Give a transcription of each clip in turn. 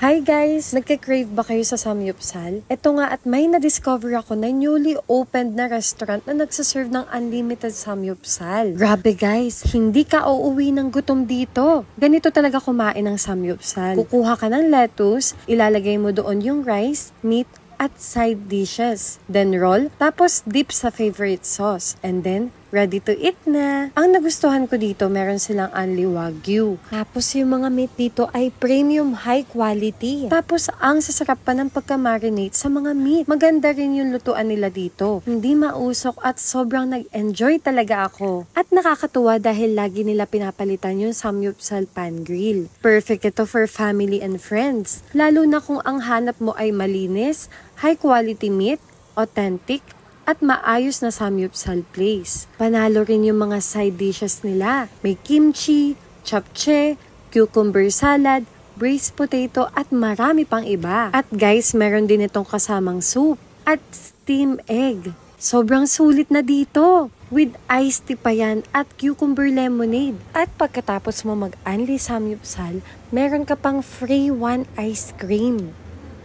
Hi guys! Nagka-crave ba kayo sa samyupsal? Ito nga at may na-discover ako na newly opened na restaurant na nagsaserve ng unlimited samyupsal. Grabe guys! Hindi ka uuwi ng gutom dito. Ganito talaga kumain ng samyupsal. Kukuha ka ng lettuce, ilalagay mo doon yung rice, meat, at side dishes. Then roll, tapos dip sa favorite sauce. And then, ready to eat na. Ang nagustuhan ko dito, meron silang only wagyu. Tapos yung mga meat dito ay premium high quality. Tapos ang sasarap pa ng pagka-marinate sa mga meat. Maganda rin yung lutuan nila dito. Hindi mausok at sobrang nag-enjoy talaga ako. At nakakatuwa dahil lagi nila pinapalitan yung samyupsal pan grill. Perfect ito for family and friends. Lalo na kung ang hanap mo ay malinis, high quality meat, authentic, at maayos na samyupsal place. Panalo rin yung mga side dishes nila. May kimchi, japchae, cucumber salad, braised potato at marami pang iba. At guys, meron din itong kasamang soup at steamed egg. Sobrang sulit na dito. With iced tea pa yan at cucumber lemonade. At pagkatapos mo mag-unli samyupsal, meron ka pang free one ice cream.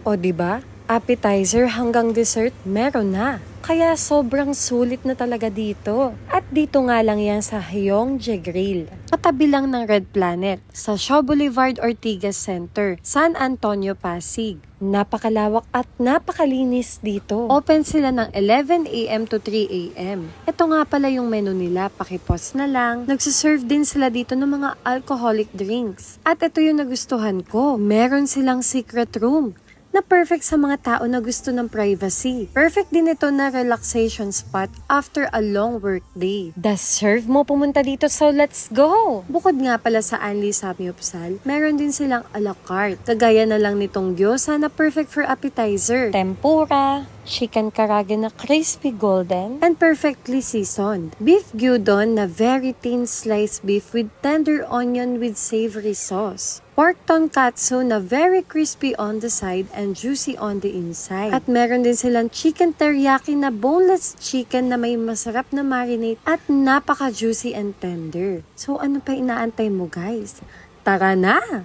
O diba? Appetizer hanggang dessert, meron na. Kaya sobrang sulit na talaga dito. At dito nga lang yan sa Hyongjae Grill. Katabi lang ng Red Planet, sa Shaw Boulevard Ortigas Center, San Antonio, Pasig. Napakalawak at napakalinis dito. Open sila ng 11 a.m. to 3 a.m. Ito nga pala yung menu nila, pakipost na lang. Nagsiserve din sila dito ng mga alcoholic drinks. At ito yung nagustuhan ko, meron silang secret room na perfect sa mga tao na gusto ng privacy. Perfect din ito na relaxation spot after a long work day. Deserve mo pumunta dito, so let's go! Bukod nga pala sa Anli Samyupsal, meron din silang a la carte. Kagaya na lang nitong gyoza na perfect for appetizer, tempura, chicken karaage na crispy golden, and perfectly seasoned. Beef gyudon na very thin sliced beef with tender onion with savory sauce. Pork tonkatsu na very crispy on the side and juicy on the inside. At meron din silang chicken teriyaki na boneless chicken na may masarap na marinade at napaka-juicy and tender. So ano pa inaantay mo guys? Tara na!